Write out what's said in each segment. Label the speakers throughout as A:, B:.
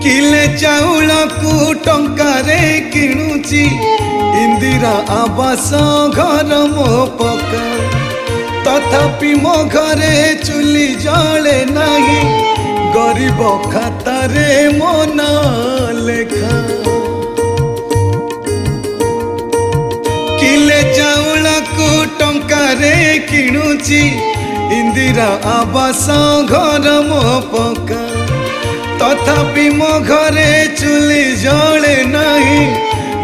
A: किले चाउल को टंकारे किणुची इंदिरा आवास घर मो पका तथापि मो घरे चुली जले नहीं गरीब खातारे मो ना लेखा किले चाउल को टंकारे किणुची इंदिरा आवास घर मो पका तथापि मो घरे चुली जले नहीं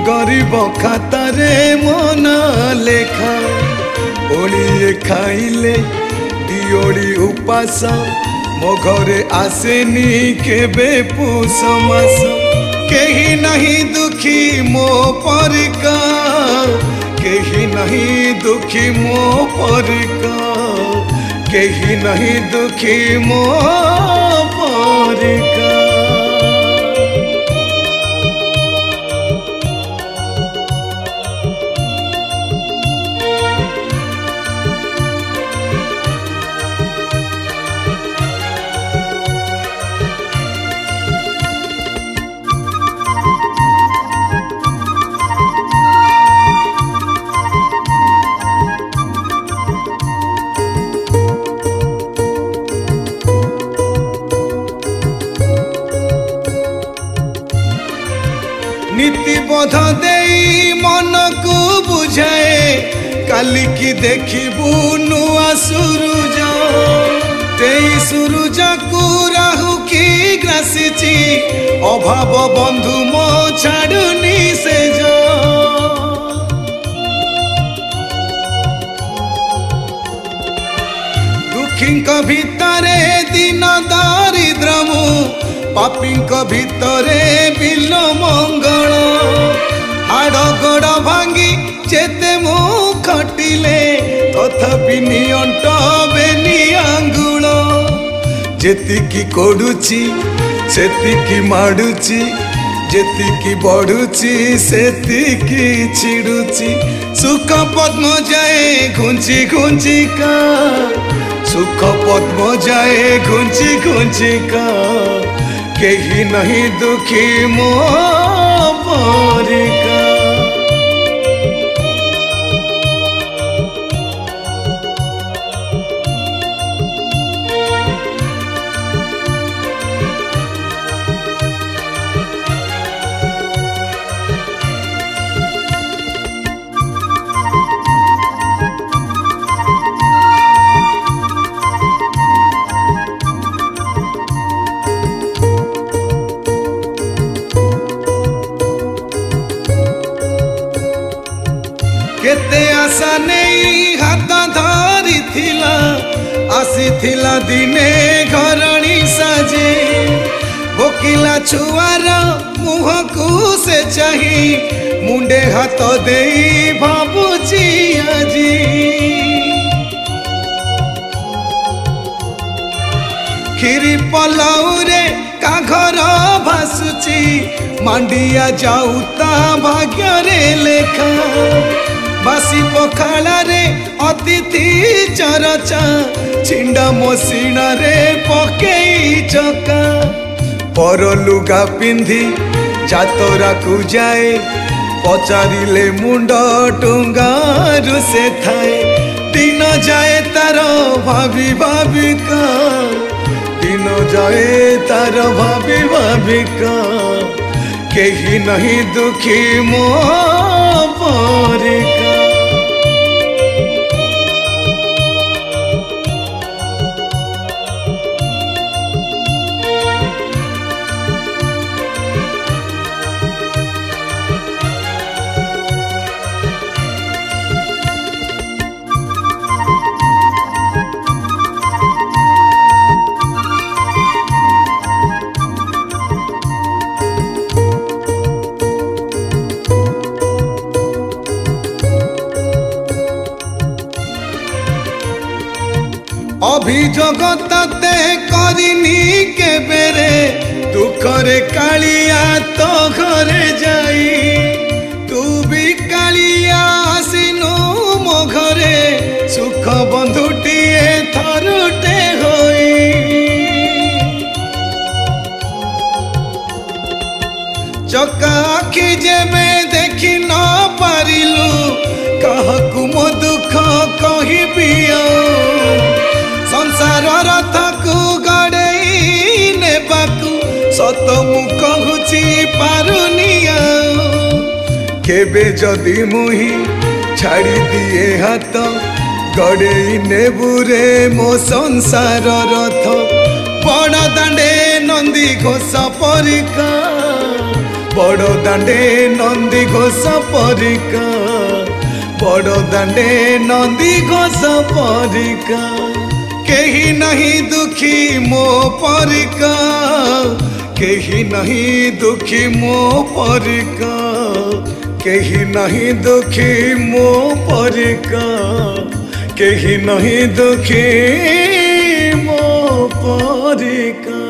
A: गरीब खातारे मो ना लेखा ओलिए खाइले दियोड़ी उपास मो घरे आसेनी केबे पूस मास केही नहीं दुखी मो परिका केही नहीं दुखी मो परिका केही नहीं दुखी मो परिका नीति बोध दे मन को बुझाए काली की देखिबू नुआ सूरज तेई सूरज को राहु की ग्रासीची अभाव बंधु मो छाड़ुनी से जो दुखी भितरे दिन दारिद्रमु पापी भितरे बिल मंगल हाड़ गोड़ भांगी जेते मु खटिले तथापि नियंट बेनी आंगुल जेतिकी कोडुची सेतिकी माडुची जेतिकी बढ़ुची सेतिकी छिड़ुची सुख पद्म जाए घुंची घुंची का सुख पद्म जाए घुंची घुंची का केही नहीं दुखी मो परिका केते आशा नहीं हाथ धरी थिला आसी थिला दिने घरणी साजे भोकिला छुआर मुह को से चाही मुंडे हाथ दे भाबुची आजी खीरी पलाऊ रे का घर भासुची मांडिया जाऊता भाग्य रे लेखा बासी पखाड़ा रे अतिथि चरचा छिंडा मसीना रे पकेई चका पर लुगा पिंधि जातरा को जाए पचारिले मुंड टुंगारु से थाए दिन जाए तार भाभी भाविका दिन जाए तार भाभी भाविका केही नहीं दुखी मो परिका अभियोग ते करिनी केबेरे दुखरे कालिया तो घरे जाई तू भी कालिया आसिनु मो घरे सुख बंधुटीए थरुटे होई को गड़ेई नेबाकू सत मु कहूची पारुनी केबे जदि मुही छाड़ी दिए हाथ गड़ेई नेबुरे मो संसार रथ बड़ दांडे नंदी घोष परिका बड़ दांडे नंदी घोष परिका बड़ दांडे नंदी घोष परिका केही नहीं दुखी मो परिका केही नहीं दुखी मो परिका केही नहीं दुखी मो परिका केही नहीं दुखी मो परिका।